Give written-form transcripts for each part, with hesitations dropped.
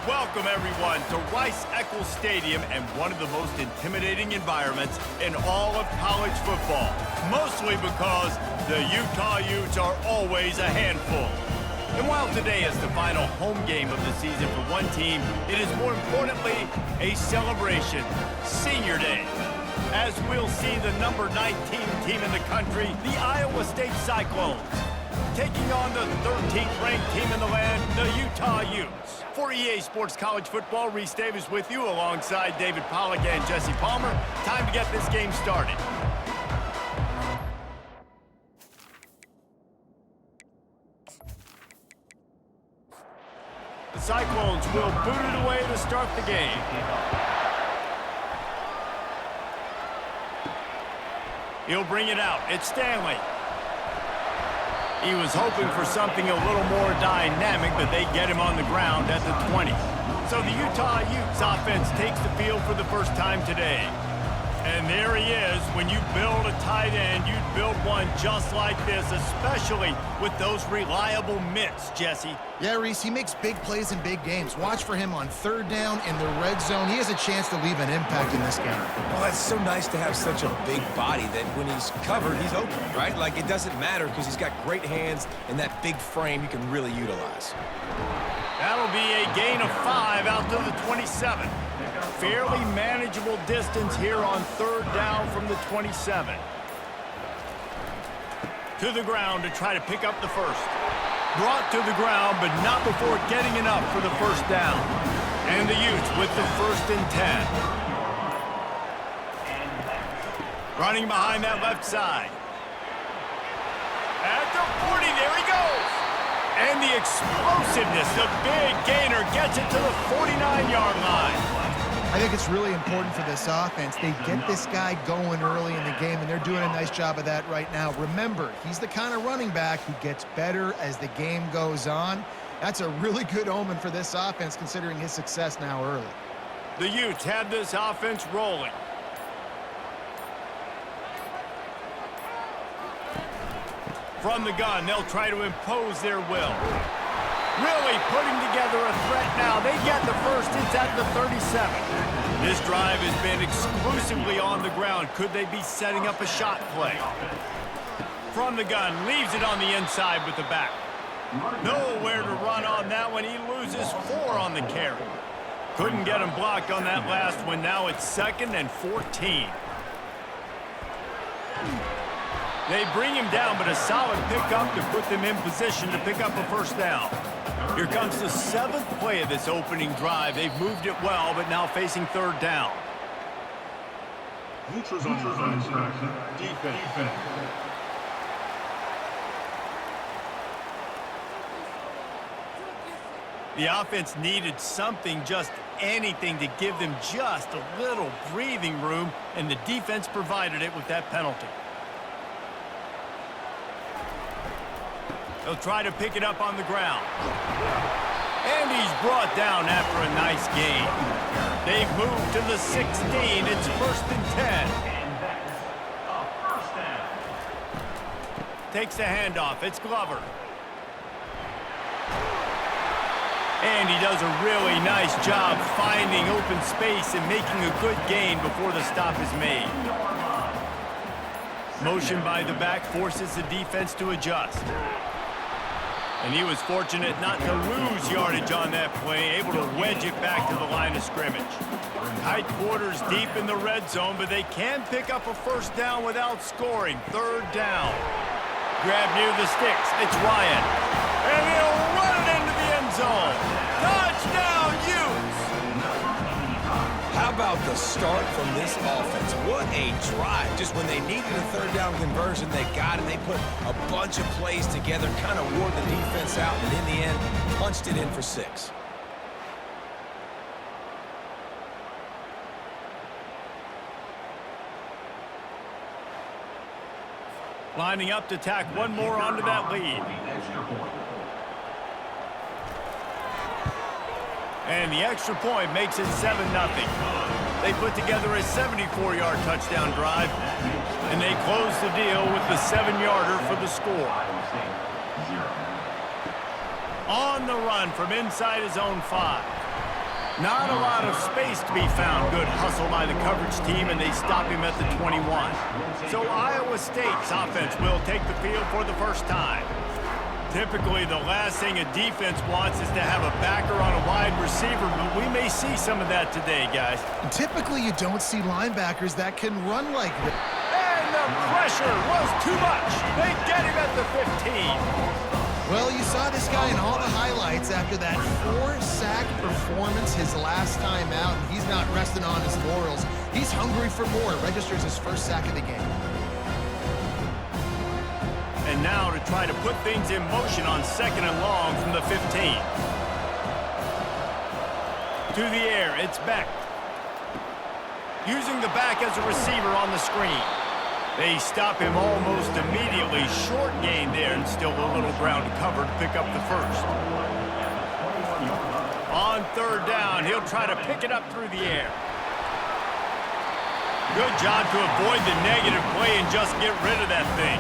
Welcome, everyone, to Rice-Eccles Stadium and one of the most intimidating environments in all of college football, mostly because the Utah Utes are always a handful. And while today is the final home game of the season for one team, it is more importantly a celebration, Senior Day, as we'll see the number 19 team in the country, the Iowa State Cyclones, taking on the 13th ranked team in the land, the Utah Utes. For EA Sports College Football, Reese Davis with you alongside David Pollack and Jesse Palmer. Time to get this game started. The Cyclones will boot it away to start the game. He'll bring it out. It's Stanley. He was hoping for something a little more dynamic, but they get him on the ground at the 20. So the Utah Utes offense takes the field for the first time today. And there he is. When you build a tight end, you'd build one just like this, especially with those reliable mitts, Jesse. Yeah, Reese, he makes big plays in big games. Watch for him on third down in the red zone. He has a chance to leave an impact in this game. Well, it's so nice to have such a big body that when he's covered, he's open, right? Like, it doesn't matter because he's got great hands and that big frame he can really utilize. That'll be a gain of 5 out to the 27. Fairly manageable distance here on third down from the 27. To the ground to try to pick up the first. Brought to the ground, but not before getting enough for the first down. And the Utes with the 1st and 10. Running behind that left side. At the 40, there he goes. And the explosiveness, the big gainer gets it to the 49-yard line. I think it's really important for this offense. They get this guy going early in the game, and they're doing a nice job of that right now. Remember, he's the kind of running back who gets better as the game goes on. That's a really good omen for this offense, considering his success now early. The Utes have this offense rolling. From the gun, they'll try to impose their will. Really putting together a threat now. They get the first. It's at the 37. This drive has been exclusively on the ground. Could they be setting up a shot play? From the gun, leaves it on the inside with the back. Nowhere to run on that one. He loses 4 on the carry. Couldn't get him blocked on that last one. Now it's 2nd and 14. They bring him down, but a solid pickup to put them in position to pick up a first down. Here comes the 7th play of this opening drive. They've moved it well, but now facing third down. Defense. The offense needed something, just anything, to give them just a little breathing room, and the defense provided it with that penalty. He'll try to pick it up on the ground. And he's brought down after a nice gain. They've moved to the 16. It's 1st and 10. Takes the handoff. It's Glover. And he does a really nice job finding open space and making a good gain before the stop is made. Motion by the back forces the defense to adjust. And he was fortunate not to lose yardage on that play, able to wedge it back to the line of scrimmage. Tight quarters deep in the red zone, but they can pick up a first down without scoring. Third down. Grab near the sticks. It's Wyatt. And he'll run it into the end zone. Touchdown, Utes! How about the start from this offense? What a drive. Just when they needed a third down conversion, they got it. They put a bunch of plays together, kind of wore the defense out, and in the end, punched it in for 6. Lining up to tack one more onto that lead. And the extra point makes it 7-0. They put together a 74-yard touchdown drive, and they close the deal with the 7-yarder for the score. On the run from inside his own 5. Not a lot of space to be found. Good hustle by the coverage team, and they stop him at the 21. So Iowa State's offense will take the field for the first time. Typically, the last thing a defense wants is to have a backer on a wide receiver, but we may see some of that today, guys. Typically, you don't see linebackers that can run like this. And the pressure was too much. They get him at the 15. Well, you saw this guy in all the highlights after that 4-sack performance his last time out, and he's not resting on his laurels. He's hungry for more. Registers his first sack of the game. And now to try to put things in motion on 2nd and long from the 15. To the air, it's Beck. Using the back as a receiver on the screen. They stop him almost immediately. Short gain there, and still a little ground to cover to pick up the first. On 3rd down, he'll try to pick it up through the air. Good job to avoid the negative play and just get rid of that thing.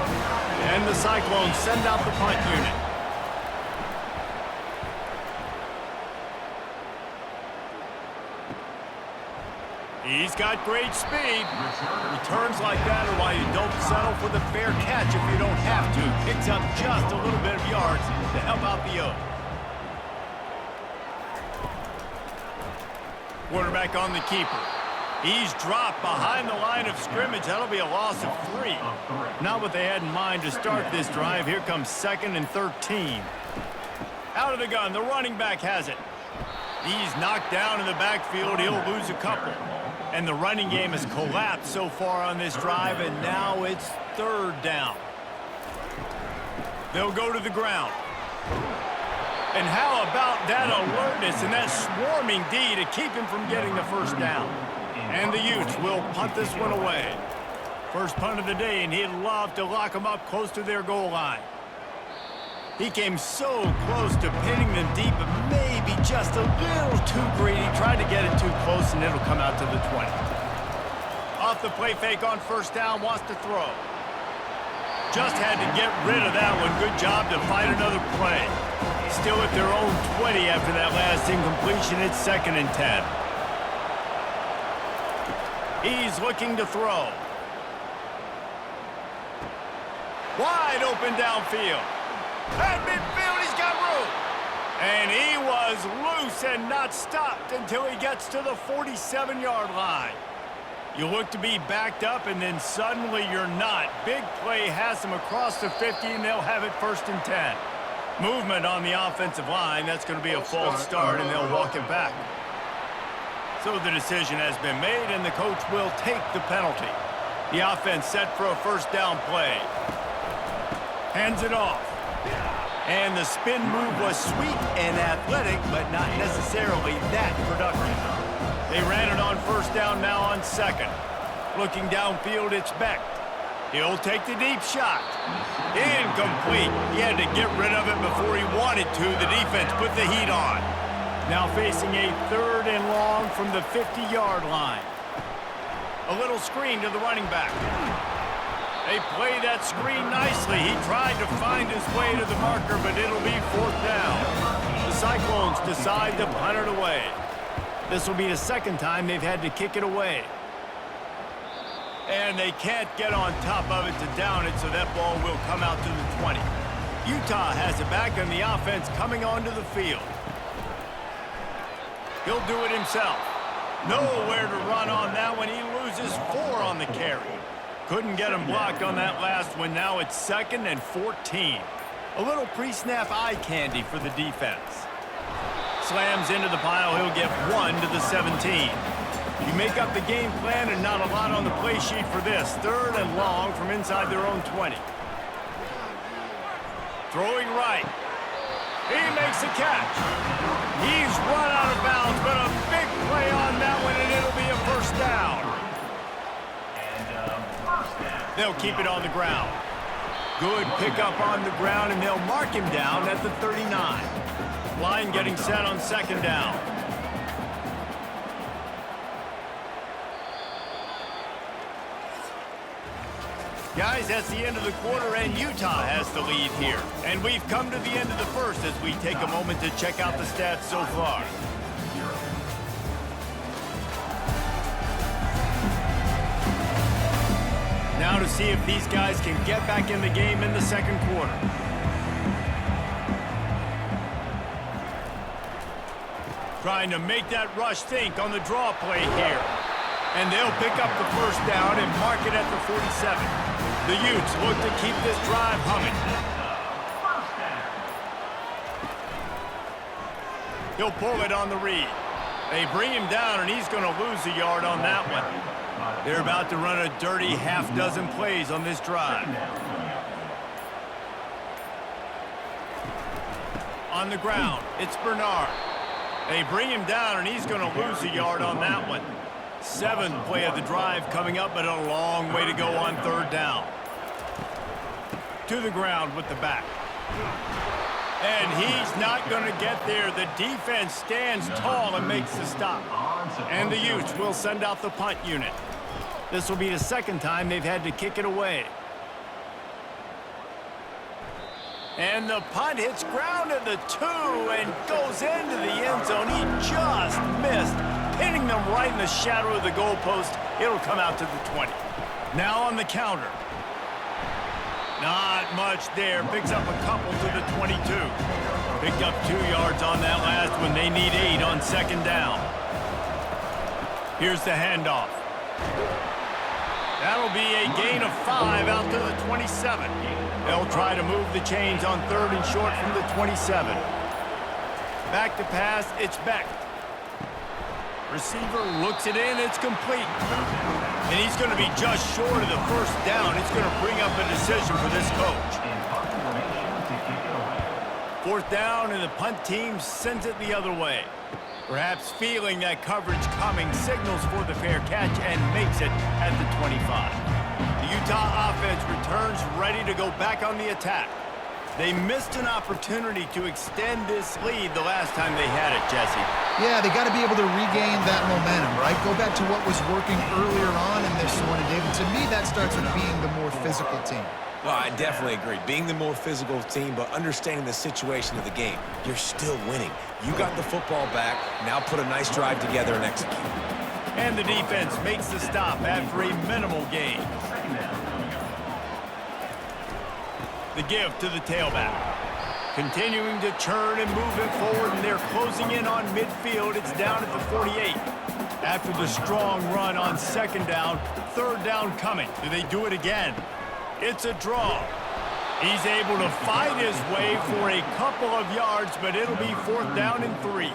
And the Cyclones send out the punt unit. He's got great speed. Returns like that are why you don't settle for the fair catch if you don't have to. Picks up just a little bit of yards to help out the Utes. Quarterback on the keeper. He's dropped behind the line of scrimmage. That'll be a loss of 3. Not what they had in mind to start this drive. Here comes 2nd and 13. Out of the gun, the running back has it. He's knocked down in the backfield. He'll lose a couple. And the running game has collapsed so far on this drive, and now it's 3rd down. They'll go to the ground. And how about that alertness and that swarming D to keep him from getting the first down? And the Utes will punt this one away. First punt of the day, and he'd love to lock them up close to their goal line. He came so close to pinning them deep, but maybe just a little too greedy. Tried to get it too close, and it'll come out to the 20. Off the play fake on 1st down, wants to throw. Just had to get rid of that one. Good job to fight another play. Still at their own 20 after that last incompletion. It's 2nd and 10. He's looking to throw. Wide open downfield. At midfield, he's got room. And he was loose and not stopped until he gets to the 47-yard line. You look to be backed up, and then suddenly you're not. Big play has him across the 50, and they'll have it 1st and 10. Movement on the offensive line. That's going to be a false start, and they'll walk it back. So the decision has been made, and the coach will take the penalty. The offense set for a 1st down play. Hands it off. And the spin move was sweet and athletic, but not necessarily that productive. They ran it on 1st down, now on 2nd. Looking downfield, it's Beck. He'll take the deep shot. Incomplete. He had to get rid of it before he wanted to. The defense put the heat on. Now facing a 3rd and long from the 50-yard line. A little screen to the running back. They play that screen nicely. He tried to find his way to the marker, but it'll be 4th down. The Cyclones decide to punt it away. This will be the 2nd time they've had to kick it away. And they can't get on top of it to down it, so that ball will come out to the 20. Utah has it back, and the offense coming onto the field. He'll do it himself. Nowhere to run on that one. He loses 4 on the carry. Couldn't get him blocked on that last one. Now it's 2nd and 14. A little pre-snap eye candy for the defense. Slams into the pile. He'll get 1 to the 17. You make up the game plan, and not a lot on the play sheet for this. 3rd and long from inside their own 20. Throwing right. He makes a catch. He's run out of bounds, but a big play on that one, and it'll be a 1st down. They'll keep it on the ground. Good pickup on the ground, and they'll mark him down at the 39. Line getting set on 2nd down. Guys, that's the end of the quarter, and Utah has the lead here. And we've come to the end of the 1st as we take a moment to check out the stats so far. see if these guys can get back in the game in the second quarter. Trying to make that rush think on the draw play here. And they'll pick up the first down and mark it at the 47. The Utes look to keep this drive humming. He'll pull it on the read. They bring him down, and he's going to lose a yard on that one. They're about to run a dirty half-dozen plays on this drive. On the ground, it's Bernard. They bring him down, and he's going to lose a yard on that one. Seventh play of the drive coming up, but a long way to go on third down. To the ground with the back. And he's not going to get there. The defense stands tall and makes the stop. And the Utes will send out the punt unit. This will be the second time they've had to kick it away. And the punt hits ground at the 2 and goes into the end zone. He just missed, pinning them right in the shadow of the goalpost. It'll come out to the 20. Now on the counter. Not much there. Picks up a couple to the 22. Picked up 2 yards on that last one. They need 8 on second down. Here's the handoff. That'll be a gain of 5 out to the 27. They'll try to move the chains on third and short from the 27. Back to pass, it's Beck. Receiver looks it in, it's complete. And he's going to be just short of the first down. It's going to bring up a decision for this coach. Fourth down, and the punt team sends it the other way. Perhaps feeling that coverage coming, signals for the fair catch and makes it at the 25. The Utah offense returns ready to go back on the attack. They missed an opportunity to extend this lead the last time they had it, Jesse. Yeah, they got to be able to regain that momentum, right? Go back to what was working earlier on in this one, and David, to me, that starts with being the more physical team. Well, I definitely agree. Being the more physical team, but understanding the situation of the game. You're still winning. You got the football back. Now put a nice drive together and execute. And the defense makes the stop after a minimal gain. The give to the tailback. Continuing to churn and move it forward, and they're closing in on midfield. It's down at the 48. After the strong run on second down, third down coming. Do they do it again? It's a draw. He's able to fight his way for a couple of yards, but it'll be fourth down and 3.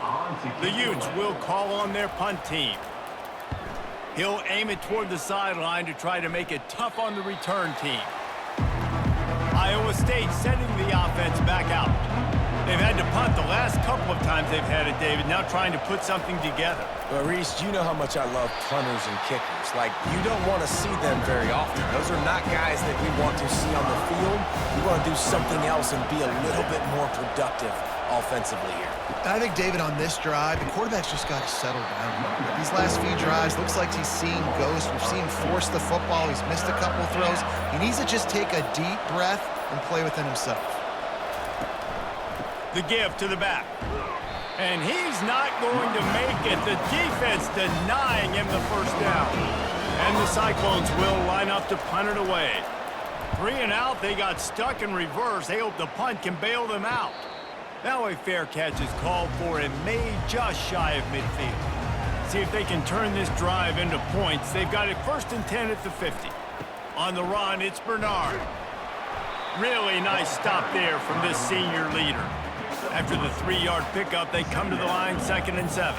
The Utes will call on their punt team. He'll aim it toward the sideline to try to make it tough on the return team. Iowa State sending the offense back out. They've had to punt the last couple of times they've had it, David, now trying to put something together. Well, Reese, you know how much I love punters and kickers. Like, you don't want to see them very often. Those are not guys that we want to see on the field. We want to do something else and be a little bit more productive offensively here. I think, David, on this drive, the quarterback's just got to settle down. These last few drives, looks like he's seeing ghosts. We've seen him force the football. He's missed a couple throws. He needs to just take a deep breath and play within himself. The give to the back. And he's not going to make it. The defense denying him the first down. And the Cyclones will line up to punt it away. 3 and out, they got stuck in reverse. They hope the punt can bail them out. Now a fair catch is called for and made just shy of midfield. See if they can turn this drive into points. They've got it first and 10 at the 50. On the run, it's Bernard. Really nice stop there from this senior leader. After the 3-yard pickup, they come to the line, 2nd and 7.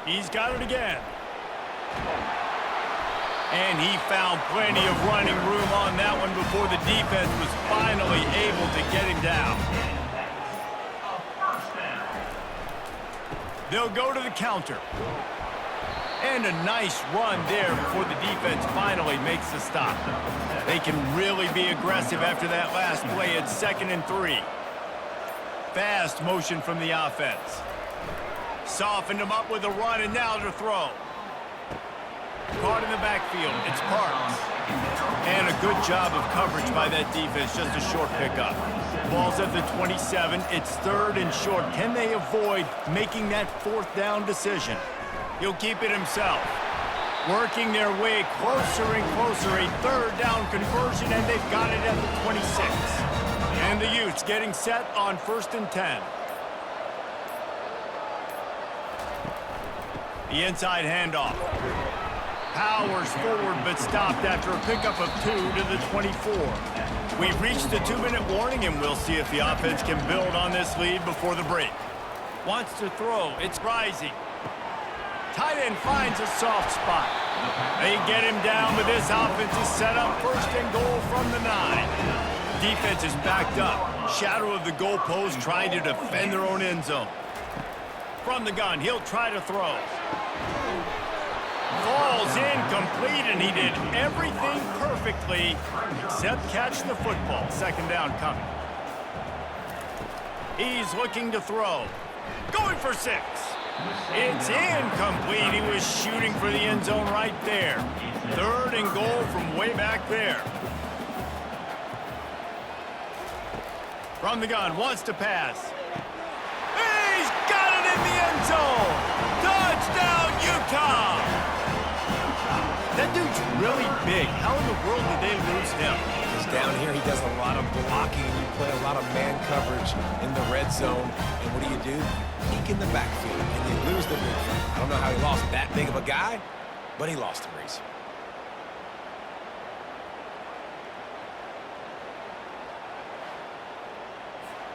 He's got it again. And he found plenty of running room on that one before the defense was finally able to get him down. They'll go to the counter. And a nice run there before the defense finally makes the stop. They can really be aggressive after that last play at 2nd and 3. Fast motion from the offense. Softened him up with a run, and now to throw. Caught in the backfield, it's Parks. And a good job of coverage by that defense, just a short pickup. Ball's at the 27, it's 3rd and short. Can they avoid making that 4th down decision? He'll keep it himself. Working their way closer and closer, a third down conversion, and they've got it at the 26. And the Utes getting set on 1st and 10. The inside handoff. Powers forward, but stopped after a pickup of 2 to the 24. We've reached the 2-minute warning, and we'll see if the offense can build on this lead before the break. Wants to throw. It's rising. Tight end finds a soft spot. They get him down, but this offense is set up 1st and goal from the 9. Defense is backed up. Shadow of the goalpost trying to defend their own end zone. From the gun, he'll try to throw. Falls incomplete, and he did everything perfectly except catch the football. 2nd down coming. He's looking to throw. Going for 6. It's incomplete. He was shooting for the end zone right there. 3rd and goal from way back there. From the gun, wants to pass. He's got it in the end zone. Touchdown, Utah. That dude's really big. How in the world did they lose him? Because down here, he does a lot of blocking, and you play a lot of man coverage in the red zone. And what do? Peek in the backfield, and you lose the big fight. I don't know how he lost that big of a guy, but he lost him, Reese.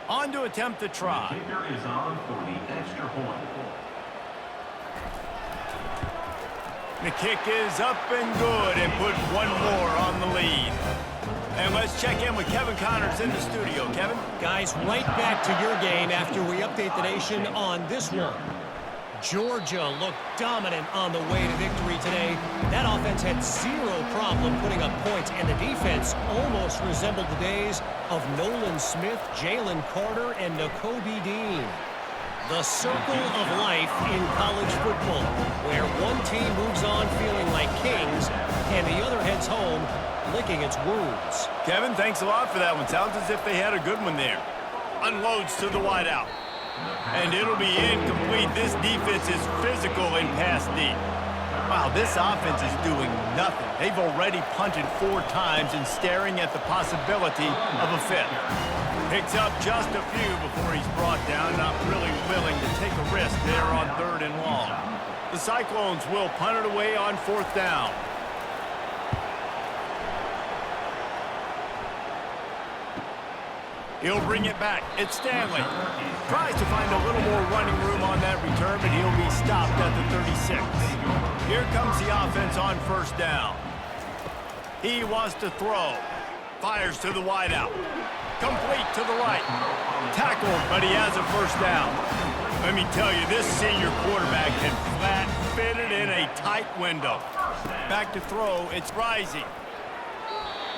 On to attempt the try. Kicker is on for the extra point. The kick is up and good, and put one more on the lead. And let's check in with Kevin Connors in the studio. Kevin? Guys, right back to your game after we update the nation on this one. Georgia looked dominant on the way to victory today. That offense had zero problem putting up points, and the defense almost resembled the days of Nolan Smith, Jalen Carter, and Nakobe Dean. The circle of life in college football, where one team moves on feeling like kings, and the other heads home licking its wounds. Kevin, thanks a lot for that one. Sounds as if they had a good one there. Unloads to the wideout. And it'll be incomplete. This defense is physical and pass deep. Wow, this offense is doing nothing. They've already punted 4 times and staring at the possibility of a 5th. Picks up just a few before he's brought down, not really willing to take a risk there on 3rd and long. The Cyclones will punt it away on 4th down. He'll bring it back. It's Stanley. Tries to find a little more running room on that return, but he'll be stopped at the 36. Here comes the offense on 1st down. He wants to throw. Fires to the wideout. Complete to the right. Tackled, but he has a 1st down. Let me tell you, this senior quarterback can flat fit it in a tight window. Back to throw. It's Rising.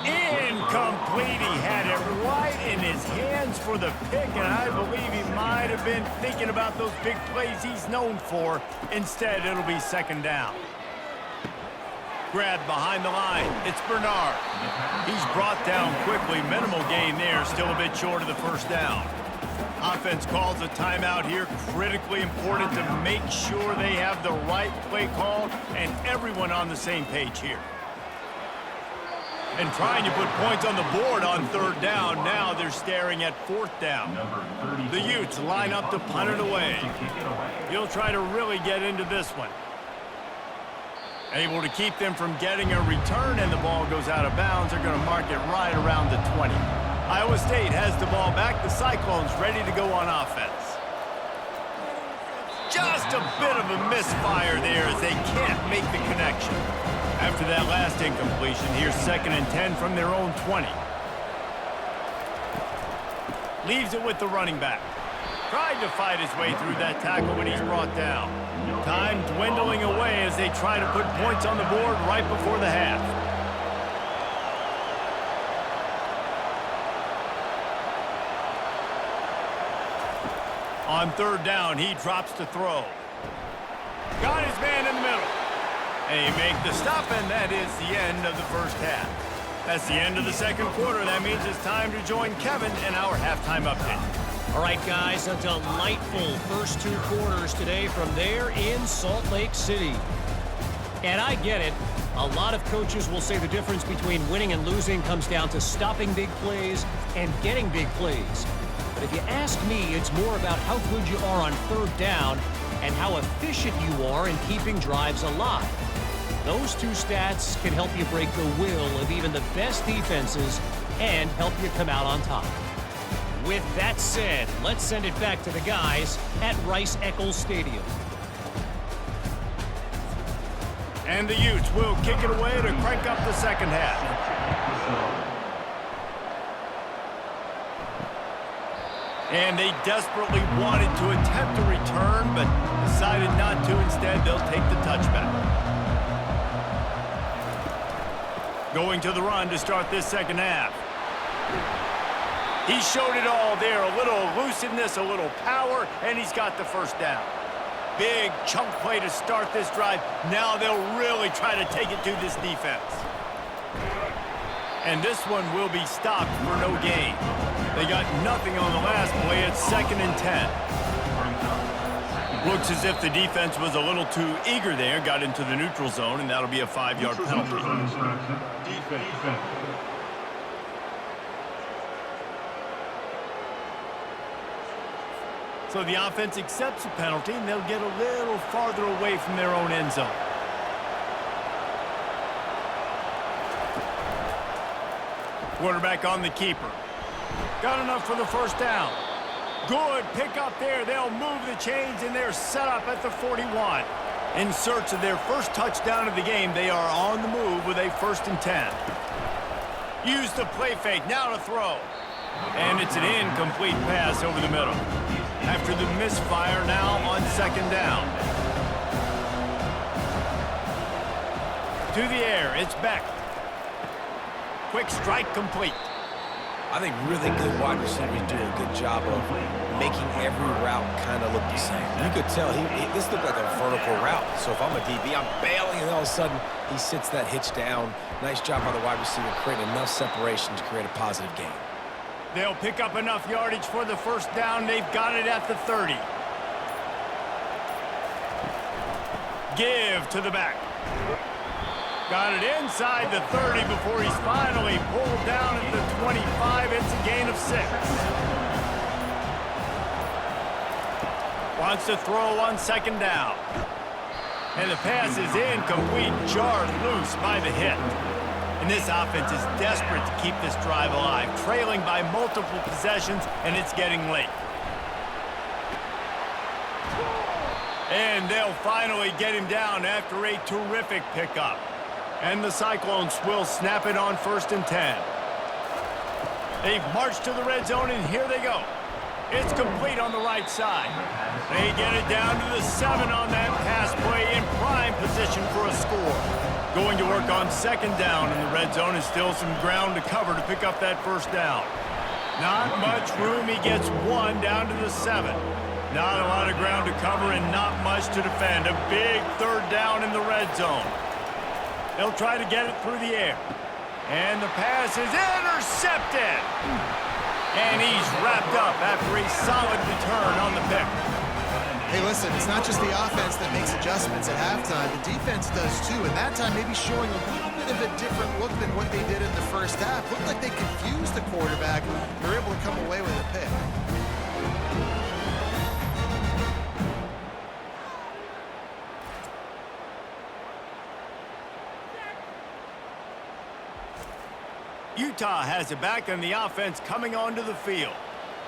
Incomplete. He had it right in his hands for the pick, and I believe he might have been thinking about those big plays he's known for. Instead, it'll be 2nd down. Grabbed behind the line. It's Bernard. He's brought down quickly. Minimal gain there. Still a bit short of the 1st down. Offense calls a timeout here. Critically important to make sure they have the right play call and everyone on the same page here. And trying to put points on the board on 3rd down. Now they're staring at 4th down. The Utes line up to punt it away. He'll try to really get into this one. Able to keep them from getting a return, and the ball goes out of bounds. They're going to mark it right around the 20. Iowa State has the ball back. The Cyclones ready to go on offense. Just a bit of a misfire there as they can't make the connection. After that last incompletion, here's 2nd and 10 from their own 20. Leaves it with the running back. Tried to fight his way through that tackle, but he's brought down. Time dwindling away as they try to put points on the board right before the half. On 3rd down, he drops to throw. Got his man in the middle. They make the stop, and that is the end of the 1st half. That's the end of the 2nd quarter. That means it's time to join Kevin in our halftime update. All right, guys, a delightful first 2 quarters today from there in Salt Lake City. And I get it. A lot of coaches will say the difference between winning and losing comes down to stopping big plays and getting big plays. But if you ask me, it's more about how good you are on third down and how efficient you are in keeping drives alive. Those two stats can help you break the will of even the best defenses and help you come out on top. With that said, let's send it back to the guys at Rice-Eccles Stadium. And the Utes will kick it away to crank up the second half. And they desperately wanted to attempt a return, but decided not to. Instead, they'll take the touchback. Going to the run to start this second half. He showed it all there. A little elusiveness, a little power, and he's got the first down. Big chunk play to start this drive. Now they'll really try to take it to this defense. And this one will be stopped for no gain. They got nothing on the last play. It's 2nd and 10. Looks as if the defense was a little too eager there. Got into the neutral zone, and that'll be a 5-yard penalty. So the offense accepts the penalty, and they'll get a little farther away from their own end zone. Quarterback on the keeper. Got enough for the first down. Good pick up there. They'll move the chains, and they're set up at the 41. In search of their first touchdown of the game, they are on the move with a 1st and 10. Use the play fake. Now to throw. And it's an incomplete pass over the middle. After the misfire, now on 2nd down. To the air, it's Beck. Quick strike complete. I think really good wide receivers do a good job of making every route kind of look the same. You could tell this looked like a vertical route. So if I'm a DB, I'm bailing, and all of a sudden he sits that hitch down. Nice job by the wide receiver creating enough separation to create a positive gain. They'll pick up enough yardage for the first down. They've got it at the 30. Give to the back. Got it inside the 30 before he's finally pulled down at the 25. It's a gain of 6. Wants to throw on 2nd down. And the pass is incomplete, jarred loose by the hit. And this offense is desperate to keep this drive alive, trailing by multiple possessions, and it's getting late. And they'll finally get him down after a terrific pickup. And the Cyclones will snap it on 1st and 10. They've marched to the red zone, and here they go. It's complete on the right side. They get it down to the 7 on that pass play, in prime position for a score. Going to work on 2nd down in the red zone, and still some ground to cover to pick up that first down. Not much room. He gets 1 down to the 7. Not a lot of ground to cover and not much to defend. A big 3rd down in the red zone. They'll try to get it through the air. And the pass is intercepted. And he's wrapped up after a solid return on the pick. Hey, listen, it's not just the offense that makes adjustments at halftime. The defense does too, and that time maybe showing a little bit of a different look than what they did in the first half. Looked like they confused the quarterback. They're able to come away with a pick. Utah has it back, and the offense coming onto the field.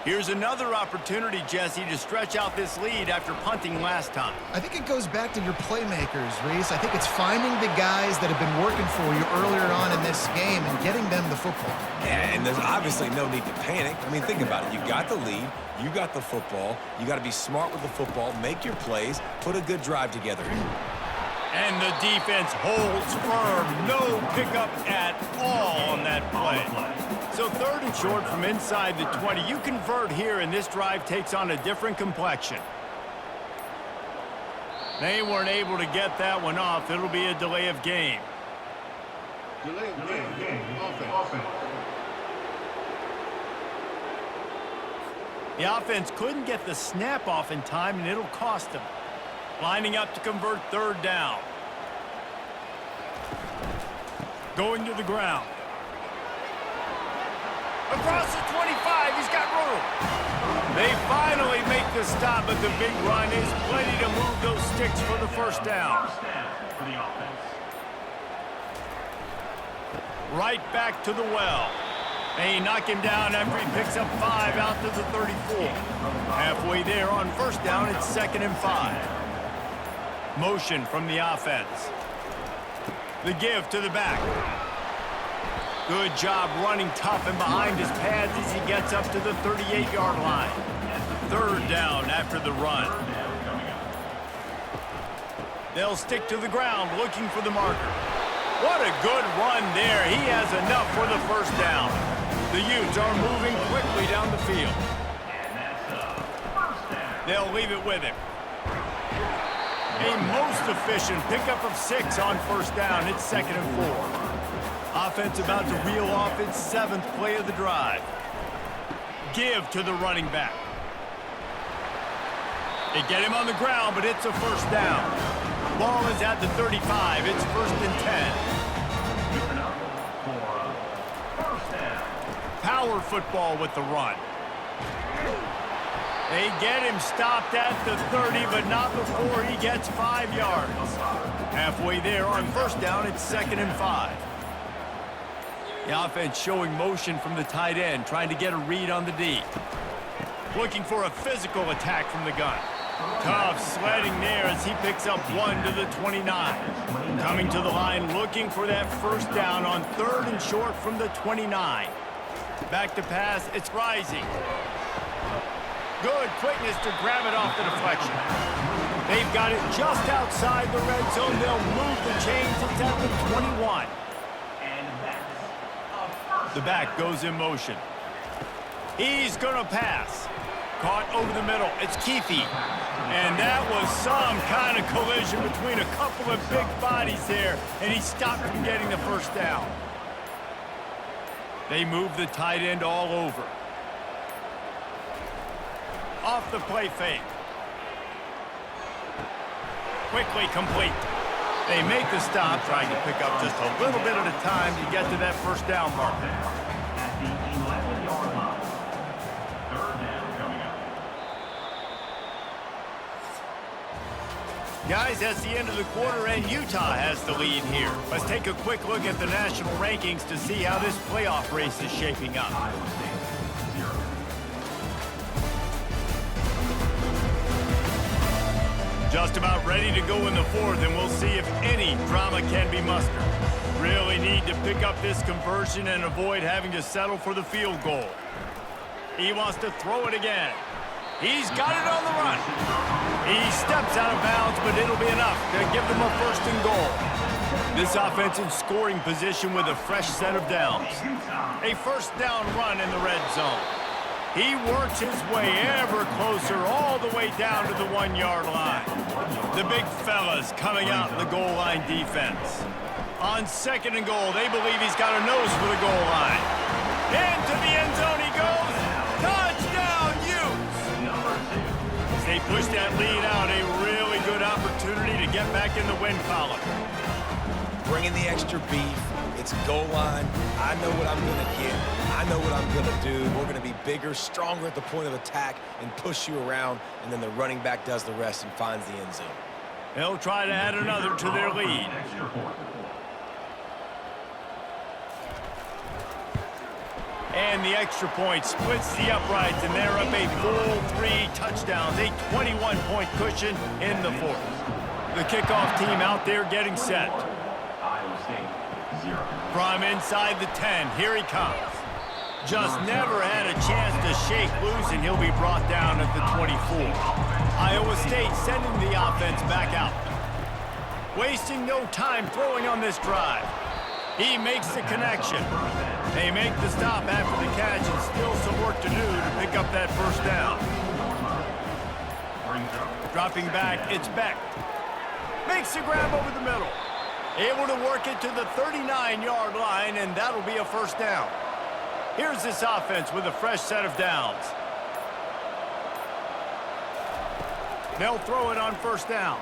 Here's another opportunity, Jesse, to stretch out this lead after punting last time. I think it goes back to your playmakers, Reese. I think it's finding the guys that have been working for you earlier on in this game and getting them the football. Yeah, and there's obviously no need to panic. I mean, think about it. You got the lead. You got the football. You got to be smart with the football, make your plays, put a good drive together here. And the defense holds firm. No pickup at all on that play. So 3rd and short from inside the 20. You convert here, and this drive takes on a different complexion. They weren't able to get that one off. It'll be a delay of game. Delay of game. Offense. The offense couldn't get the snap off in time, and it'll cost them. Lining up to convert 3rd down. Going to the ground. Across the 25, he's got room. They finally make the stop, but the big run is plenty to move those sticks for the first down. First down for the offense. Right back to the well. They knock him down after he picks up 5 out to the 34. Halfway there on first down, it's 2nd and 5. Motion from the offense. The give to the back. Good job running tough and behind his pads as he gets up to the 38-yard line. 3rd down after the run. They'll stick to the ground looking for the marker. What a good run there. He has enough for the first down. The Utes are moving quickly down the field. And that's first down. They'll leave it with him. A most efficient pickup of 6 on first down. It's 2nd and 4. Offense about to reel off its 7th play of the drive. Give to the running back. They get him on the ground, but it's a first down. Ball is at the 35. It's 1st and 10. Keeping up for first down. Power football with the run. They get him stopped at the 30, but not before he gets 5 yards. Halfway there on first down, it's 2nd and 5. The offense showing motion from the tight end, trying to get a read on the D. Looking for a physical attack from the gun. Tough sledding there as he picks up 1 to the 29. Coming to the line, looking for that first down on 3rd and short from the 29. Back to pass, it's Rising. Good quickness to grab it off the deflection. They've got it just outside the red zone. They'll move the chains. It's at the 21. The back goes in motion. He's going to pass. Caught over the middle. It's Keefe. And that was some kind of collision between a couple of big bodies there, and he stopped from getting the first down. They move the tight end all over. Off the play fake. Quickly complete. They make the stop, trying to pick up just a little bit at a time to get to that first down marker. At the 11-yard line. 3rd down coming up. Guys, that's the end of the quarter, and Utah has the lead here. Let's take a quick look at the national rankings to see how this playoff race is shaping up. Iowa State, 0. Just about ready to go in the 4th, and we'll see if any drama can be mustered. Really need to pick up this conversion and avoid having to settle for the field goal. He wants to throw it again. He's got it on the run. He steps out of bounds, but it'll be enough to give them a 1st and goal. This offense in scoring position with a fresh set of downs. A first down run in the red zone. He works his way ever closer all the way down to the 1-yard line. The big fellas coming out in the goal line defense. On 2nd and goal, they believe he's got a nose for the goal line. Into the end zone he goes. Touchdown, Utes! As they push that lead out, a really good opportunity to get back in the win column. Bringing the extra beef. It's goal line. I know what I'm going to get. I know what I'm going to do. We're going to be bigger, stronger at the point of attack and push you around, and then the running back does the rest and finds the end zone. They'll try to add another to their lead. Extra point. And the extra point splits the uprights, and they're up a full 3 touchdowns, a 21-point cushion in the 4th. The kickoff team out there getting set. Iowa State, 0. From inside the 10, here he comes. Just never had a chance to shake loose, and he'll be brought down at the 24. Iowa State sending the offense back out. Wasting no time throwing on this drive. He makes the connection. They make the stop after the catch, and still some work to do to pick up that first down. Dropping back, it's Beck. Makes the grab over the middle. Able to work it to the 39-yard line, and that'll be a first down. Here's this offense with a fresh set of downs. They'll throw it on first down.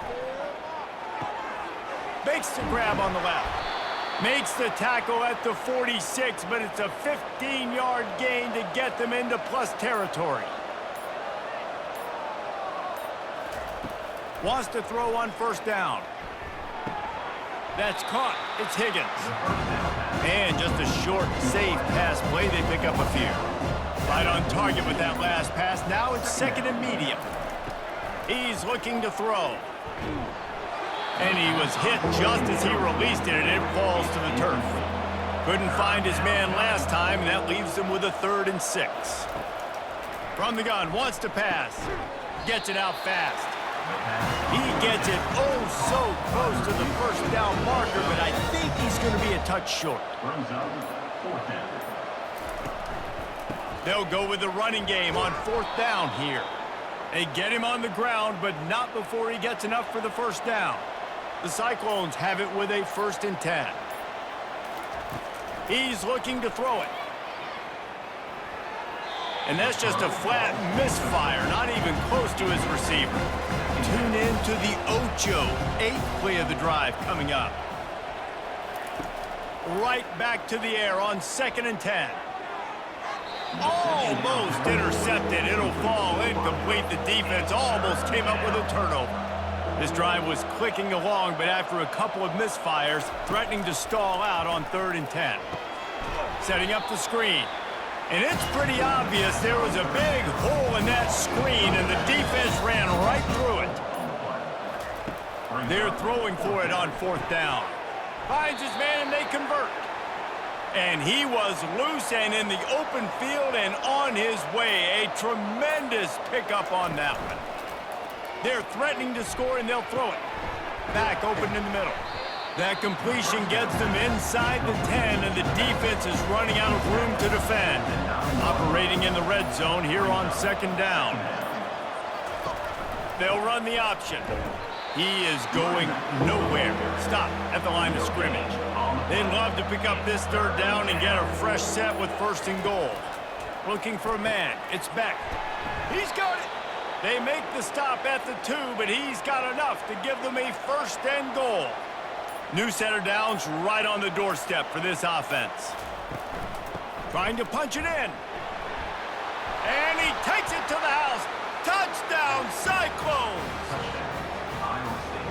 Makes the grab on the left. Makes the tackle at the 46, but it's a 15-yard gain to get them into plus territory. Wants to throw on first down. That's caught. It's Higgins. And just a short, safe pass play. They pick up a few. Right on target with that last pass. Now it's second and medium. He's looking to throw. And he was hit just as he released it, and it falls to the turf. Couldn't find his man last time, and that leaves him with a 3rd and 6. From the gun, wants to pass. Gets it out fast. He gets it oh so close to the first down marker, but I think he's going to be a touch short. Runs out, 4th down. They'll go with the running game on 4th down here. They get him on the ground, but not before he gets enough for the first down. The Cyclones have it with a 1st and 10. He's looking to throw it. And that's just a flat misfire, not even close to his receiver. Tune in to the Ocho, 8th play of the drive coming up. Right back to the air on 2nd and 10. Almost intercepted. It'll fall incomplete. The defense almost came up with a turnover. This drive was clicking along, but after a couple of misfires, threatening to stall out on 3rd and 10. Setting up the screen. And it's pretty obvious there was a big hole in that screen, and the defense ran right through it. They're throwing for it on 4th down. Finds his man, and they convert. And he was loose and in the open field and on his way. A tremendous pickup on that one. They're threatening to score, and they'll throw it. Back open in the middle. That completion gets them inside the 10, and the defense is running out of room to defend. Operating in the red zone here on 2nd down. They'll run the option. He is going nowhere. Stop at the line of scrimmage. They'd love to pick up this 3rd down and get a fresh set with 1st and goal. Looking for a man. It's Beck. He's got it. They make the stop at the 2, but he's got enough to give them a 1st and goal. New set of downs right on the doorstep for this offense. Trying to punch it in. And he takes it to the house. Touchdown, Cyclones!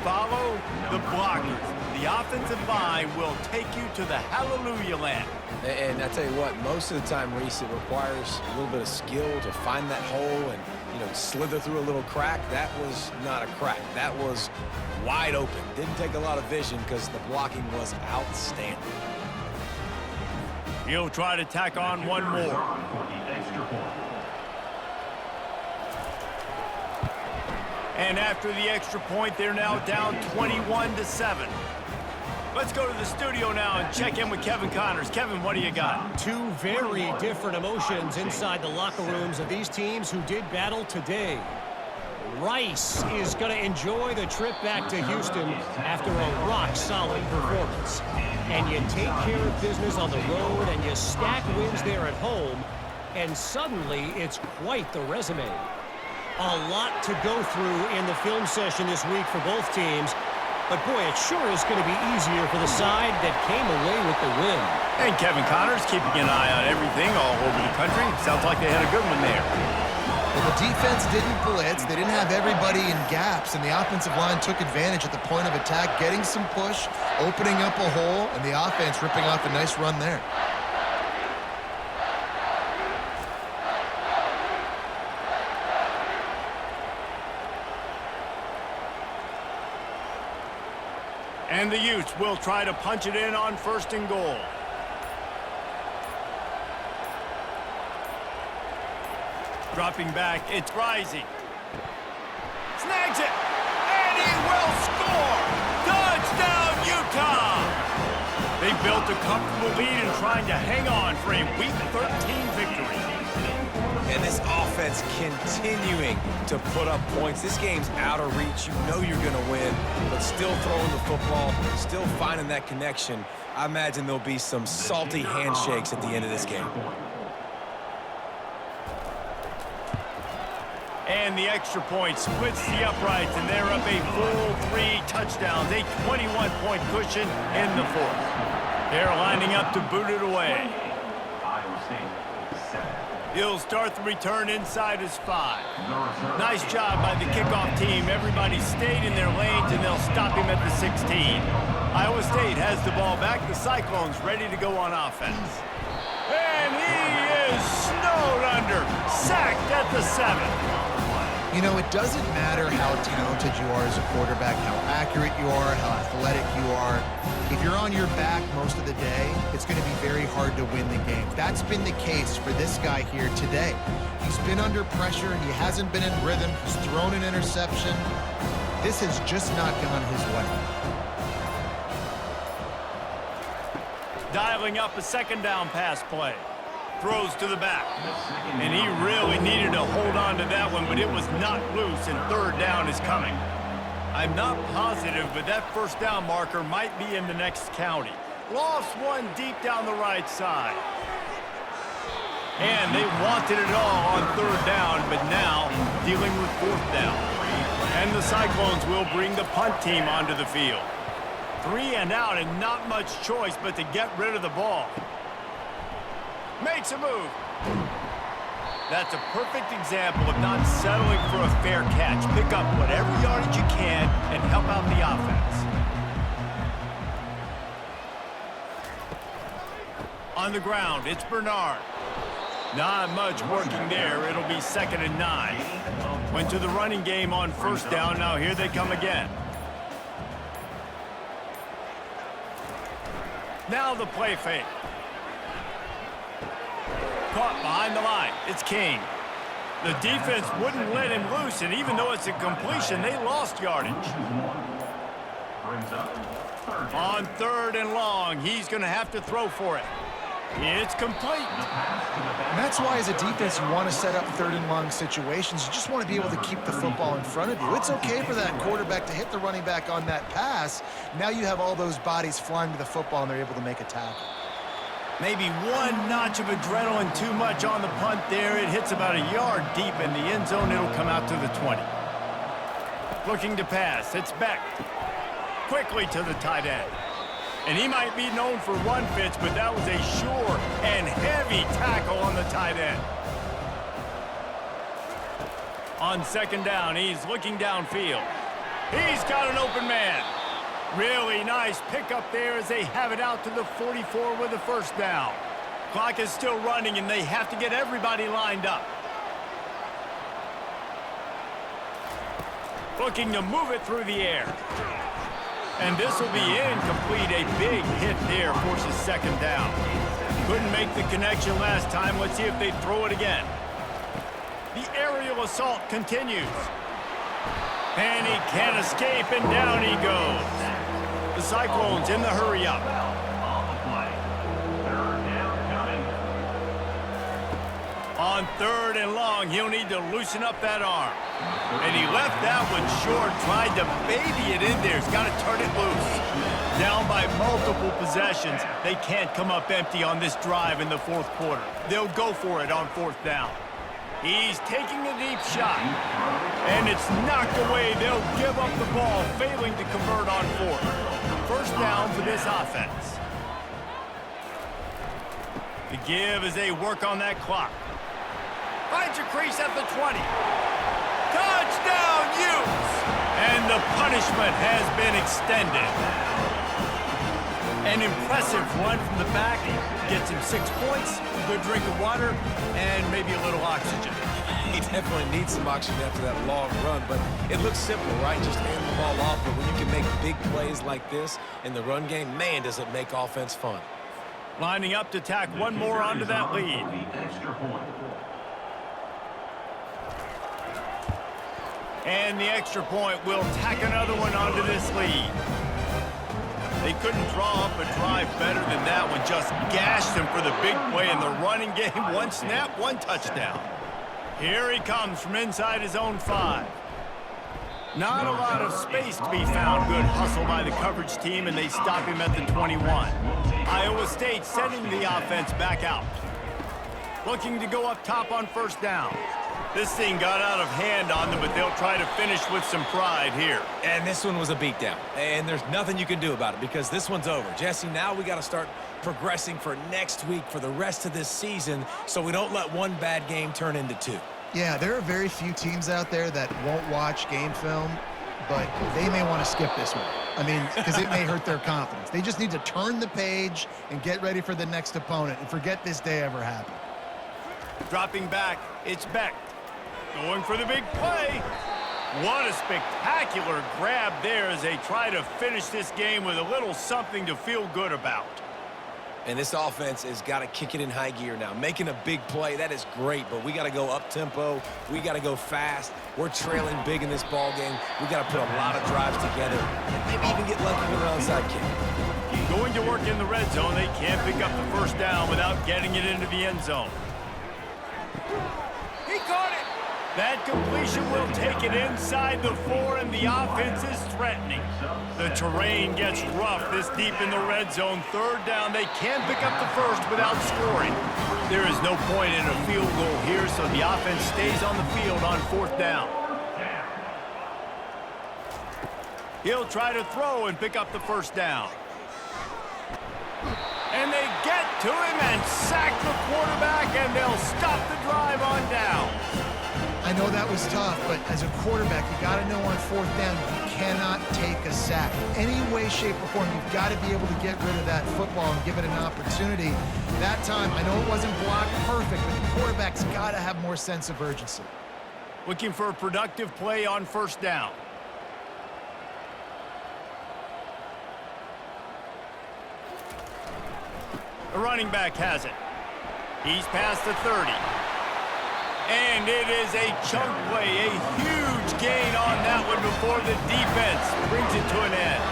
Follow the blockers. The offensive line will take you to the hallelujah land. And I tell you what, most of the time, Reese, it requires a little bit of skill to find that hole and, slither through a little crack. That was not a crack. That was wide open. Didn't take a lot of vision because the blocking was outstanding. He'll try to tack on one more. And after the extra point, they're now down 21-7. Let's go to the studio now and check in with Kevin Connors. Kevin, what do you got? Two very different emotions inside the locker rooms of these teams who did battle today. Rice is going to enjoy the trip back to Houston after a rock-solid performance. And you take care of business on the road and you stack wins there at home, and suddenly it's quite the resume. A lot to go through in the film session this week for both teams. But, boy, it sure is going to be easier for the side that came away with the win. And Kevin Connors keeping an eye on everything all over the country. Sounds like they had a good one there. Well, the defense didn't blitz. They didn't have everybody in gaps, and the offensive line took advantage at the point of attack, getting some push, opening up a hole, and the offense ripping off a nice run there. And the Utes will try to punch it in on 1st and goal. Dropping back, it's Rising. Snags it, and he will score! Touchdown, Utah! They built a comfortable lead and trying to hang on for a Week 13 victory. And this offense continuing to put up points. This game's out of reach. You know you're going to win, but still throwing the football, still finding that connection. I imagine there'll be some salty handshakes at the end of this game. And the extra point splits the uprights, and they're up a full 3 touchdowns, a 21-point cushion in the 4th. They're lining up to boot it away. Iowa State, 7. He'll start the return inside his 5. Nice job by the kickoff team. Everybody stayed in their lanes, and they'll stop him at the 16. Iowa State has the ball back. The Cyclones ready to go on offense. And he is snowed under. Sacked at the 7. You know, it doesn't matter how talented you are as a quarterback, how accurate you are, how athletic you are. If you're on your back most of the day, it's going to be very hard to win the game. That's been the case for this guy here today. He's been under pressure, and he hasn't been in rhythm. He's thrown an interception. This has just not gone his way. Dialing up a second down pass play. Throws to the back. And he really needed to hold on to that one, but it was not loose, and third down is coming. I'm not positive, but that first down marker might be in the next county. Lost one deep down the right side. And they wanted it all on third down, but now dealing with fourth down. And the Cyclones will bring the punt team onto the field. 3 and out, and not much choice but to get rid of the ball. Makes a move. That's a perfect example of not settling for a fair catch. Pick up whatever yardage you can and help out the offense. On the ground, it's Bernard. Not much working there. It'll be 2nd and 9. Went to the running game on first down. Now here they come again. Now the play fake. Caught behind the line. It's King. The defense wouldn't let him loose, and even though it's a completion, they lost yardage. On 3rd and long, he's going to have to throw for it. It's complete. And that's why, as a defense, you want to set up 3rd and long situations. You just want to be able to keep the football in front of you. It's okay for that quarterback to hit the running back on that pass. Now you have all those bodies flying to the football, and they're able to make a tackle. Maybe one notch of adrenaline too much on the punt there. It hits about a yard deep in the end zone. It'll come out to the 20. Looking to pass. It's Beck. Quickly to the tight end. And he might be known for run fits, but that was a sure and heavy tackle on the tight end. On 2nd down, he's looking downfield. He's got an open man. Really nice pickup there as they have it out to the 44 with the first down. Clock is still running, and they have to get everybody lined up. Looking to move it through the air. And this will be incomplete. A big hit there forces 2nd down. Couldn't make the connection last time. Let's see if they throw it again. The aerial assault continues. And he can't escape, and down he goes. The Cyclones in the hurry-up. On 3rd and long, he'll need to loosen up that arm. And he left that one short, tried to baby it in there. He's got to turn it loose. Down by multiple possessions. They can't come up empty on this drive in the 4th quarter. They'll go for it on 4th down. He's taking a deep shot. And it's knocked away. They'll give up the ball, failing to convert on 4th. First down for this offense. The give as they work on that clock. Finds a crease at the 20. Touchdown, Utes! And the punishment has been extended. An impressive run from the back. Gets him 6 points, a good drink of water, and maybe a little oxygen. He definitely needs some oxygen after that long run, but it looks simple, right? Just hand the ball off, but when you can make big plays like this in the run game, man, does it make offense fun. Lining up to tack one more onto that lead. And the extra point will tack another one onto this lead. They couldn't draw up a drive better than that one. Just gashed him for the big play in the running game. One snap, one touchdown. Here he comes from inside his own 5. Not a lot of space to be found. Good hustle by the coverage team, and they stop him at the 21. Iowa State sending the offense back out. Looking to go up top on first down. This thing got out of hand on them, but they'll try to finish with some pride here. And this one was a beatdown. And there's nothing you can do about it because this one's over. Jesse, now we got to start progressing for next week for the rest of this season so we don't let one bad game turn into two. Yeah, there are very few teams out there that won't watch game film, but they may want to skip this one. I mean, because it may hurt their confidence. They just need to turn the page and get ready for the next opponent and forget this day ever happened. Dropping back, it's Beck. Going for the big play. What a spectacular grab there as they try to finish this game with a little something to feel good about. And this offense has got to kick it in high gear now. Making a big play, that is great, but we got to go up-tempo. We got to go fast. We're trailing big in this ball game. We got to put a lot of drives together and maybe even get lucky with an onside kick. Going to work in the red zone, they can't pick up the first down without getting it into the end zone. He caught it. That completion will take it inside the 4, and the offense is threatening. The terrain gets rough this deep in the red zone. Third down, they can pick up the first without scoring. There is no point in a field goal here, so the offense stays on the field on 4th down. He'll try to throw and pick up the first down. And they get to him and sack the quarterback, and they'll stop the drive on down. I know that was tough, but as a quarterback, you got to know on 4th down, you cannot take a sack. Any way, shape, or form, you've got to be able to get rid of that football and give it an opportunity. That time, I know it wasn't blocked perfect, but the quarterback's got to have more sense of urgency. Looking for a productive play on 1st down. The running back has it. He's past the 30. And it is a chunk play, a huge gain on that one before the defense brings it to an end.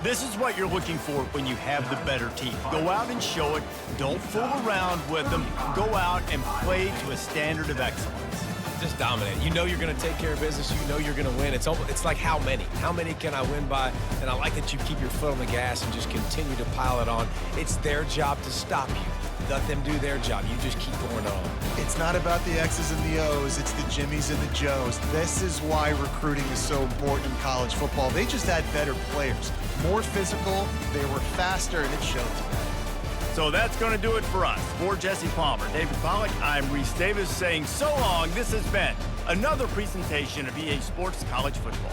This is what you're looking for when you have the better team. Go out and show it. Don't fool around with them. Go out and play to a standard of excellence. Just dominate. You know you're going to take care of business. You know you're going to win. It's like how many? How many can I win by? And I like that you keep your foot on the gas and just continue to pile it on. It's their job to stop you. Let them do their job. You just keep pouring it on. It's not about the X's and the O's. It's the Jimmies and the Joes. This is why recruiting is so important in college football. They just had better players. More physical. They were faster, and it showed today. So that's going to do it for us. For Jesse Palmer, David Pollack, I'm Reese Davis saying so long. This has been another presentation of EA Sports College Football.